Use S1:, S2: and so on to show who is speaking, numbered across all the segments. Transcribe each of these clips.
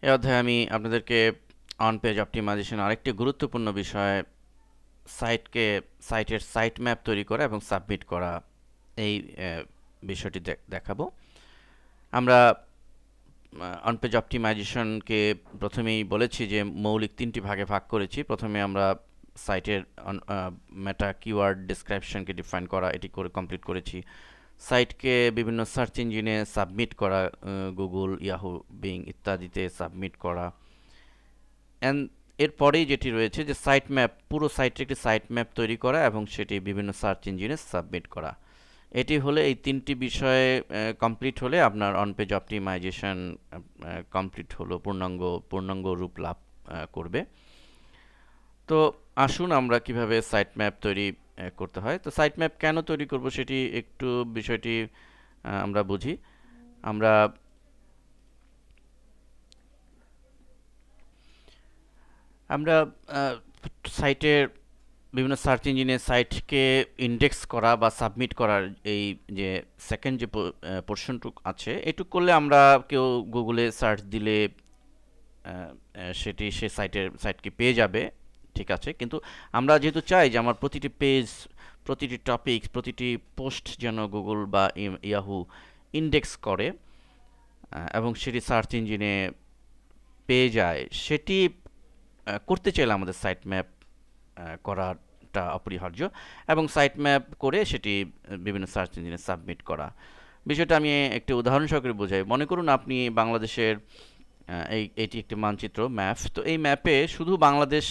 S1: এই অধ্যায়ে আমি আপনাদেরকে অন পেজ অপটিমাইজেশন আরেকটি গুরুত্বপূর্ণ বিষয় সাইটের সাইট ম্যাপ তৈরি করা এবং সাবমিট করা এই বিষয়টি দেখাবো। আমরা অন পেজ অপটিমাইজেশনকে প্রথমেই বলেছি যে মৌলিক তিনটি ভাগে ভাগ করেছি। প্রথমে আমরা সাইটের মেটা কিওয়ার্ড ডেসক্রিপশনকে ডিফাইন করা এটি করে কমপ্লিট করেছি। সাইটকে বিভিন্ন সার্চ ইঞ্জিনে সাবমিট করা, গুগল, ইয়াহু, বিং ইত্যাদিতে সাবমিট করা। অ্যান্ড এরপরেই যেটি রয়েছে যে সাইট ম্যাপ, পুরো সাইটের একটি সাইট ম্যাপ তৈরি করা এবং সেটি বিভিন্ন সার্চ ইঞ্জিনে সাবমিট করা। এটি হলে এই তিনটি বিষয়ে কমপ্লিট হলে আপনার অন পেজ অপটিমাইজেশন কমপ্লিট হলো, পূর্ণাঙ্গ রূপ লাভ করবে। তো আসুন আমরা কিভাবে সাইট ম্যাপ তৈরি করতে হয়। তো সাইট ম্যাপ কেন তৈরি করব সেটি একটু বিষয়টি আমরা বুঝি। আমরা আমরা সাইটের বিভিন্ন সার্চ ইঞ্জিনে সাইটকে ইন্ডেক্স করা বা সাবমিট করার এই যে সেকেন্ড যে পোর্শনটুক আছে, এটুক করলে আমরা কেউ গুগলে সার্চ দিলে সেটি সে সাইটকে পেয়ে যাবে, ঠিক আছে। কিন্তু আমরা যেহেতু চাই যে আমার প্রতিটি পেজ, প্রতিটি টপিক, প্রতিটি পোস্ট যেন গুগল বা ইয়াহু ইন্ডেক্স করে এবং সেটি সার্চ ইঞ্জিনে পেয়ে যায়, সেটি করতে চাইলে আমাদের সাইট ম্যাপ করাটা অপরিহার্য এবং সাইট ম্যাপ করে সেটি বিভিন্ন সার্চ ইঞ্জিনে সাবমিট করা। বিষয়টা আমি একটি উদাহরণ সহকারে বোঝাই। মনে করুন আপনি বাংলাদেশের এটি একটি মানচিত্র ম্যাপ। তো এই ম্যাপে শুধু বাংলাদেশ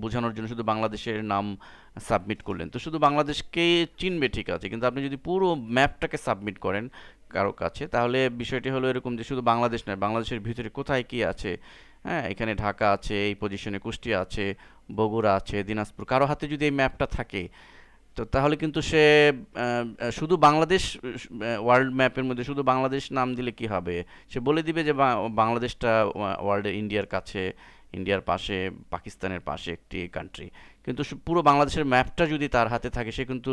S1: বোঝানোর জন্য শুধু বাংলাদেশের নাম সাবমিট করলেন, তো শুধু বাংলাদেশকে চিনবে, ঠিক আছে। কিন্তু আপনি যদি পুরো ম্যাপটাকে সাবমিট করেন কারো কাছে, তাহলে বিষয়টি হলো এরকম যে শুধু বাংলাদেশ নয়, বাংলাদেশের ভিতরে কোথায় কি আছে, হ্যাঁ, এখানে ঢাকা আছে, এই পজিশনে কুষ্টিয়া আছে, বগুড়া আছে, দিনাজপুর, কারো হাতে যদি এই ম্যাপটা থাকে, তো তাহলে কিন্তু সে শুধু বাংলাদেশ, ওয়ার্ল্ড ম্যাপের মধ্যে শুধু বাংলাদেশ নাম দিলে কি হবে, সে বলে দিবে যে বাংলাদেশটা ওয়ার্ল্ডের ইন্ডিয়ার কাছে, ইন্ডিয়ার পাশে, পাকিস্তানের পাশে একটি কান্ট্রি। কিন্তু পুরো বাংলাদেশের ম্যাপটা যদি তার হাতে থাকে, সে কিন্তু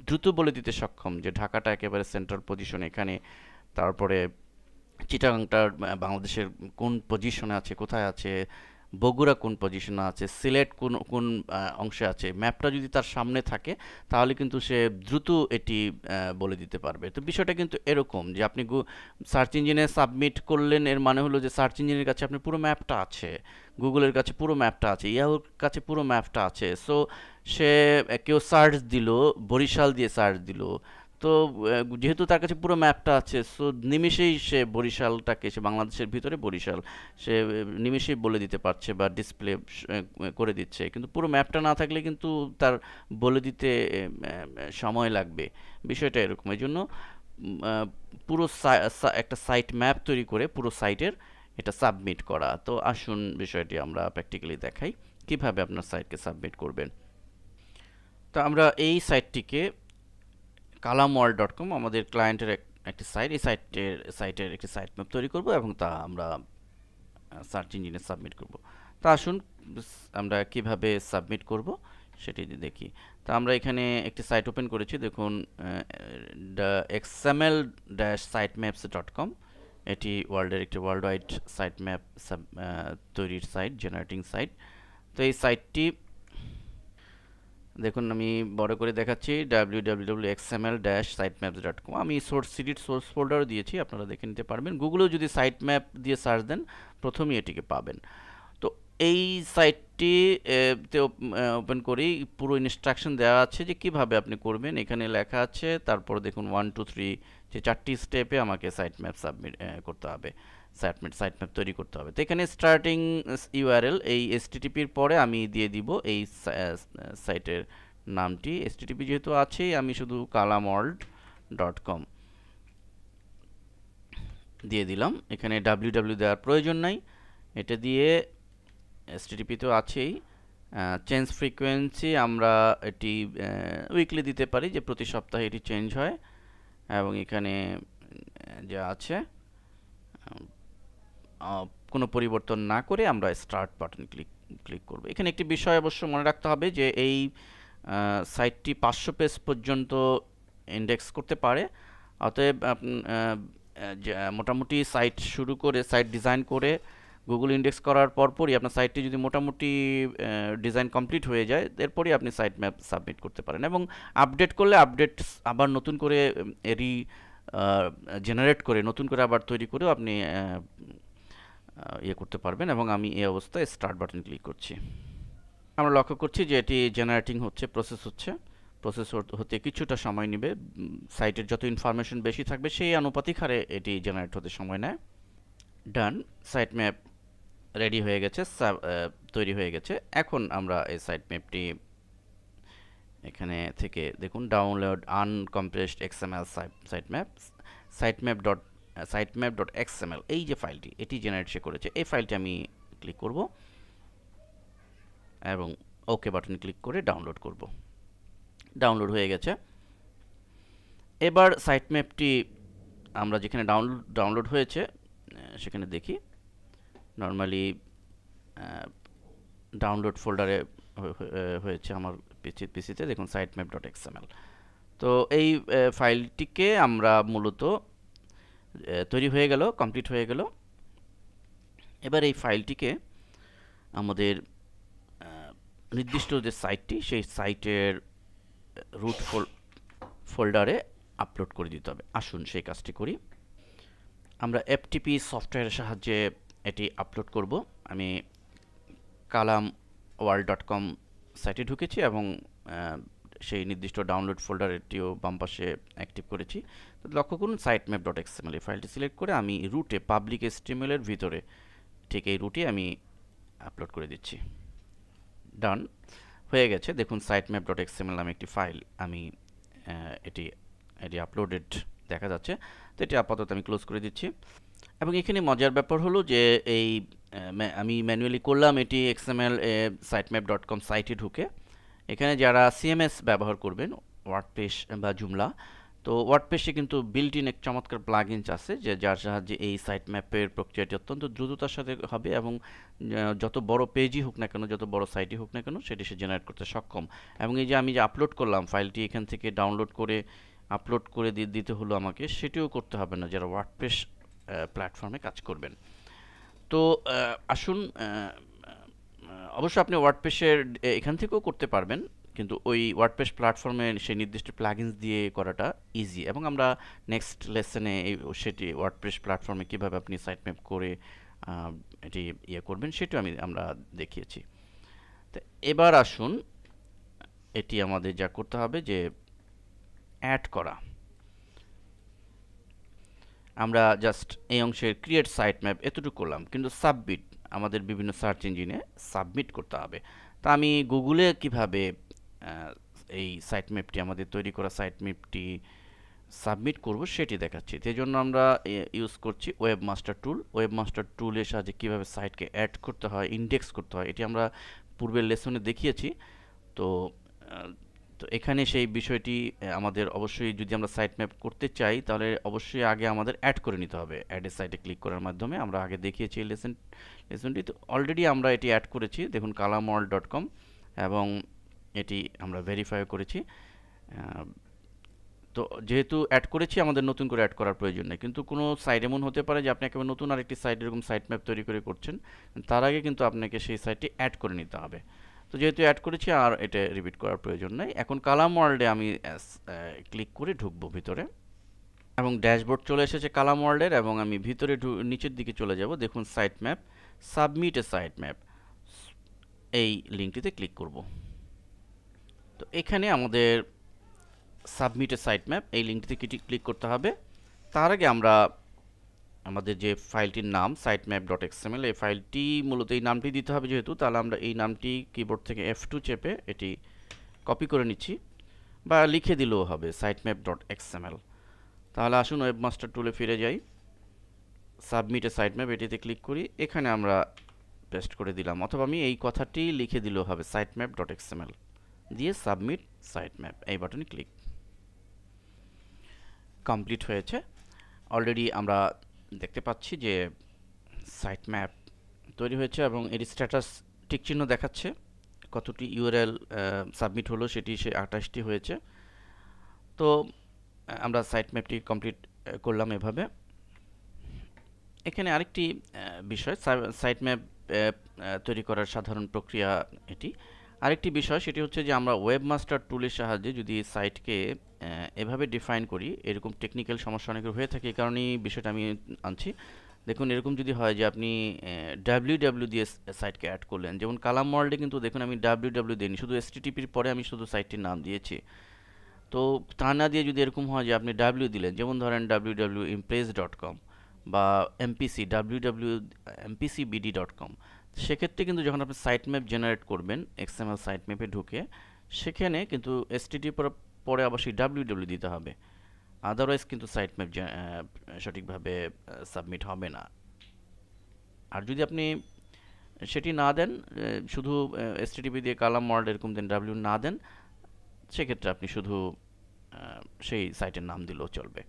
S1: দ্রুত বলে দিতে সক্ষম যে ঢাকাটা একেবারে সেন্ট্রাল পজিশন এখানে, তারপরে চিটাগাংটা বাংলাদেশের কোন পজিশনে আছে, কোথায় আছে, বগুড়া কোন পজিশনে আছে, সিলেট কোন কোন অংশে আছে, ম্যাপটা যদি তার সামনে থাকে, তাহলে কিন্তু সে দ্রুত এটি বলে দিতে পারবে। তো বিষয়টা কিন্তু এরকম যে আপনি সার্চ ইঞ্জিনে সাবমিট করলেন, এর মানে হলো যে সার্চ ইঞ্জিনের কাছে আপনার পুরো ম্যাপটা আছে, গুগলের কাছে পুরো ম্যাপটা আছে, ইয়াহুর কাছে পুরো ম্যাপটা আছে। সো সে কেউ সার্চ দিল, বরিশাল দিয়ে সার্চ দিল, তো যেহেতু তার কাছে পুরো ম্যাপটা আছে, সো নিমিষেই সে বরিশালটাকে, সে বাংলাদেশের ভিতরে বরিশাল, সে নিমিষেই বলে দিতে পারছে বা ডিসপ্লে করে দিচ্ছে। কিন্তু পুরো ম্যাপটা না থাকলে কিন্তু তার বলে দিতে সময় লাগবে। বিষয়টা এরকম। এই জন্য পুরো একটা সাইট ম্যাপ তৈরি করে পুরো সাইটের এটা সাবমিট করা। তো আসুন বিষয়টি আমরা প্র্যাকটিক্যালি দেখাই কিভাবে আপনার সাইটকে সাবমিট করবেন। তো আমরা এই সাইটটিকে kalamworld.com আমাদের ক্লায়েন্টের একটি সাইট, এই সাইটের একটি সাইট ম্যাপ তৈরি করব এবং তা আমরা সার্চ ইঞ্জিনে সাবমিট করব। তা আসুন আমরা কিভাবে সাবমিট করব সেটি দেখি। তা আমরা এখানে একটি সাইট ওপেন করেছি, দেখুন xml-sitemaps.com। এটি ওয়ার্ল্ডের একটি ওয়ার্ল্ড ওয়াইড সাইট ম্যাপ তৈরির সাইট, জেনারেটিং সাইট। তো এই সাইটটি দেখুন আমি বড় করে দেখাচ্ছি, www.xml-sitemaps.com। আমি সোর্স ফোল্ডারও দিয়েছি, আপনারা দেখে নিতে পারবেন। গুগলেও যদি সাইট ম্যাপ দিয়ে সার্চ দেন, প্রথমেই এটিকে পাবেন। তো এই সাইটটি তে ওপেন করি, পুরো ইনস্ট্রাকশন দেওয়া আছে যে কিভাবে আপনি করবেন, এখানে লেখা আছে। তারপর দেখুন 1 2 3 যে 4টি স্টেপে আমাকে সাইট ম্যাপ সাবমিট করতে হবে, সাইট ম্যাপ তৈরি করতে হবে। তো এখানে স্টার্টিং ইউআরএল, এই এসটিটিপির পরে আমি দিয়ে দিব এই সাইটের নামটি। এসটিটিপি যেহেতু আছে, আমি শুধু kalamworld.com দিয়ে দিলাম। এখানে www দেওয়ার প্রয়োজন নাই, এটা দিয়ে এসটিটিপি তো আছেই। চেঞ্জ ফ্রিকোয়েন্সি আমরা এটি উইকলি দিতে পারি, যে প্রতি সপ্তাহে এটি চেঞ্জ হয়। এবং এখানে যা আছে কোনো পরিবর্তন না করে আমরা স্টার্ট বাটন ক্লিক করব। এখানে একটি বিষয় অবশ্য মনে রাখতে হবে যে এই সাইটটি 500 পেজ পর্যন্ত ইন্ডেক্স করতে পারে। অতএব মোটামুটি সাইট শুরু করে সাইট ডিজাইন করে গুগল ইন্ডেক্স করার পরপরই আপনার সাইটটি যদি মোটামুটি ডিজাইন কমপ্লিট হয়ে যায়, এরপরই আপনি সাইট ম্যাপ সাবমিট করতে পারেন। এবং আপডেট করলে আপডেট আবার নতুন করে জেনারেট করে নতুন করে আবার তৈরি করেও আপনি ইয়ে করতে পারবেন। এবং আমি এই অবস্থায় স্টার্ট বাটন ক্লিক করছি। আমরা লক্ষ্য করছি যে এটি জেনারেটিং হচ্ছে, প্রসেস হতে কিছুটা সময় নেবে। সাইটের যত ইনফরমেশন বেশি থাকবে সেই আনুপাতিক হারে এটি জেনারেট হতে সময় নেয়। ডান, সাইট ম্যাপ রেডি হয়ে গেছে, তৈরি হয়ে গেছে। এখন আমরা এই সাইট ম্যাপটি এখানে থেকে দেখুন, ডাউনলোড আনকম্প্রেসড এক্সএমএল sitemap.xml এই যে ফাইলটি, এটি জেনারেট সে করেছে। এই ফাইলটি আমি ক্লিক করব এবং ওকে বাটনে ক্লিক করে ডাউনলোড করব। ডাউনলোড হয়ে গেছে। এবার সাইট ম্যাপটি আমরা যেখানে ডাউনলোড হয়েছে সেখানে দেখি। নর্মালি ডাউনলোড ফোল্ডারে হয়েছে আমার পিসিতে, দেখুন sitemap.xml। তো এই ফাইলটিকে আমরা মূলত তৈরি হয়ে গেল, কমপ্লিট হয়ে গেল। এবার এই ফাইলটিকে আমাদের নির্দিষ্ট যে সাইটটি, সেই সাইটের রুট ফোল্ডারে আপলোড করে দিতে হবে। আসুন সেই কাজটি করি। আমরা এফটিপি সফটওয়্যারের সাহায্যে এটি আপলোড করব। আমি kalamworld.com সাইটে ঢুকেছি এবং সেই নির্দিষ্ট ডাউনলোড ফোল্ডারটিও বাম পাশে অ্যাক্টিভ করেছি। তো লক্ষ্য করুন sitemap.xml এই ফাইলটি সিলেক্ট করে আমি রুটে পাবলিক HTML এর ভিতরে ঠিক এই রুটে আমি আপলোড করে দিচ্ছি। ডান হয়ে গেছে। দেখুন sitemap.xml নামে একটি ফাইল আমি এটি আপলোডেড দেখা যাচ্ছে। তো এটি আপাতত আমি ক্লোজ করে দিচ্ছি। এবং এখানে মজার ব্যাপার হলো যে এই আমি ম্যানুয়ালি করলাম এটি XML sitemap.com সাইটে ঢুকে। এখানে যারা CMS ব্যবহার করবেন, ওয়ার্ডপ্রেস বা জুমলা, তো ওয়ার্ডপ্রেসে কিন্তু বিল্ট ইন এক চমৎকার প্লাগইনস আছে যে যার সাহায্যে এই সাইট ম্যাপের প্রক্রিয়াটি অত্যন্ত দ্রুততার সাথে হবে এবং যত বড় পেজই হোক না কেন, যত বড় সাইটই হোক না কেন, সেটি সে জেনারেট করতে সক্ষম। এবং এই যে আমি যে আপলোড করলাম ফাইলটি, এখান থেকে ডাউনলোড করে আপলোড করে দিতে হলো আমাকে, সেটিও করতে হবে না যারা ওয়ার্ডপ্রেস প্ল্যাটফর্মে কাজ করবেন। তো আসুন, অবশ্য আপনি ওয়ার্ডপ্রেসের এখান থেকেও করতে পারবেন, কিন্তু ওই ওয়ার্ডপ্রেস প্ল্যাটফর্মে সেই নির্দিষ্ট প্লাগইনস দিয়ে করাটা ইজি। এবং আমরা নেক্সট লেসনে সেটি ওয়ার্ডপ্রেস প্ল্যাটফর্মে কীভাবে আপনি সাইট ম্যাপ করে এটি ইয়ে করবেন সেটাও আমরা দেখিয়েছি। তো এবার আসুন, এটি আমাদের যা করতে হবে যে অ্যাড করা। আমরা জাস্ট এই অংশের ক্রিয়েট সাইট ম্যাপ এতটুকু করলাম, কিন্তু সাবমিট আমাদের বিভিন্ন সার্চ ইঞ্জিনে সাবমিট করতে হবে। তা আমি গুগলে কিভাবে এই সাইট ম্যাপটি, আমাদের তৈরি করা সাইট ম্যাপটি সাবমিট করব সেটি দেখাচ্ছি। সেই জন্য আমরা ইউজ করছি ওয়েবমাস্টার টুল। ওয়েবমাস্টার টুলের সাহায্যে কীভাবে সাইটকে অ্যাড করতে হয়, ইন্ডেক্স করতে হয়, এটি আমরা পূর্বের লেসনে দেখিয়েছি। তো এখানে সেই বিষয়টি আমাদের অবশ্যই, যদি আমরা সাইট ম্যাপ করতে চাই তাহলে অবশ্যই আগে আমাদের অ্যাড করে নিতে হবে। অ্যাড এ সাইটে ক্লিক করার মাধ্যমে আমরা আগে দেখিয়েছি এই লেসনটি। তো অলরেডি আমরা এটি অ্যাড করেছি, দেখুন kalamworld.com, এবং এটি আমরা ভেরিফাই করেছি। তো যেহেতু অ্যাড করেছি, আমাদের নতুন করে অ্যাড করার প্রয়োজন নেই। কিন্তু কোনো সাইট এমন হতে পারে যে আপনি একেবারে নতুন আরেকটি সাইট এরকম সাইট ম্যাপ তৈরি করে করছেন, তার আগে কিন্তু আপনাকে সেই সাইটটি অ্যাড করে নিতে হবে। তো যেহেতু অ্যাড করেছি, আর এটা রিপিট করার প্রয়োজন নেই। এখন কালামওয়ার্ল্ডে আমি ক্লিক করে ঢুকবো ভিতরে, এবং ড্যাশবোর্ড চলে এসেছে কালামওয়ার্ল্ডের, এবং আমি ভিতরে নিচের দিকে চলে যাব। দেখুন site map, submit a site map, এই লিঙ্কটিতে ক্লিক করব। তো এখানে আমাদের সাবমিট এ সাইট ম্যাপ এই লিঙ্কটিতে ক্লিক করতে হবে। তার আগে আমরা আমাদের যে ফাইলটির নাম sitemap.xml, এই ফাইলটি মূলত এই নামটি দিতে হবে যেহেতু, তাহলে আমরা এই নামটি কিবোর্ড থেকে F2 চেপে এটি কপি করে নিচ্ছি, বা লিখে দিলেও হবে sitemap.xml। তাহলে আসুন ওয়েবমাস্টার টুলে ফিরে যাই, সাবমিট এ সাইট ম্যাপ এটিতে ক্লিক করি, এখানে আমরা পেস্ট করে দিলাম, অথবা আমি এই কথাটি লিখে দিলেও হবে sitemap.xml দিয়ে সাবমিট সাইট ম্যাপ এই বাটনে ক্লিক। কমপ্লিট হয়েছে। অলরেডি আমরা দেখতে পাচ্ছি যে সাইট ম্যাপ তৈরি হয়েছে এবং এর স্ট্যাটাস টিক চিহ্ন দেখাচ্ছে, কতটি ইউআরএল সাবমিট হলো সেটি 28টি হয়েছে। তো আমরা সাইট ম্যাপটি কমপ্লিট করলাম এভাবে। এখানে আরেকটি বিষয়, সাইট ম্যাপ তৈরি করার সাধারণ প্রক্রিয়া এটি। আরেকটি বিষয় সেটি হচ্ছে যে আমরা ওয়েবমাস্টার টুলের সাহায্যে যদি সাইটকে এভাবে ডিফাইন করি, এরকম টেকনিক্যাল সমস্যা অনেকের হয়ে থাকে, এই কারণেই বিষয়টা আমি আনছি। দেখুন এরকম যদি হয় যে আপনি ডাব্লিউ দিয়ে সাইটকে অ্যাড করলেন, যেমন কালাম ওয়ার্ল্ডে কিন্তু দেখুন আমি ডাব্লিউ দিইনি, শুধু এসটিটিপির পরে আমি শুধু সাইটটির নাম দিয়েছি। তো তা না দিয়ে যদি এরকম হয় যে আপনি ডাব্লিউ দিলেন, যেমন ধরেন www.impress.com বা mpcbd.com, সেক্ষেত্রে কিন্তু যখন আপনি সাইট ম্যাপ জেনারেট করবেন এক্সএমএল সাইট ম্যাপে ঢুকে, সেখানে কিন্তু এসটিডি পরে আবার সেই ডাব্লিউ দিতে হবে, আদারওয়াইজ কিন্তু সাইট ম্যাপ সঠিকভাবে সাবমিট হবে না। আর যদি আপনি সেটি না দেন, শুধু এসটিডিপি দিয়ে কালাম ওয়ার্ড এরকম দেন, ডাব্লিউ না দেন, সেক্ষেত্রে আপনি শুধু সেই সাইটের নাম দিলেও চলবে।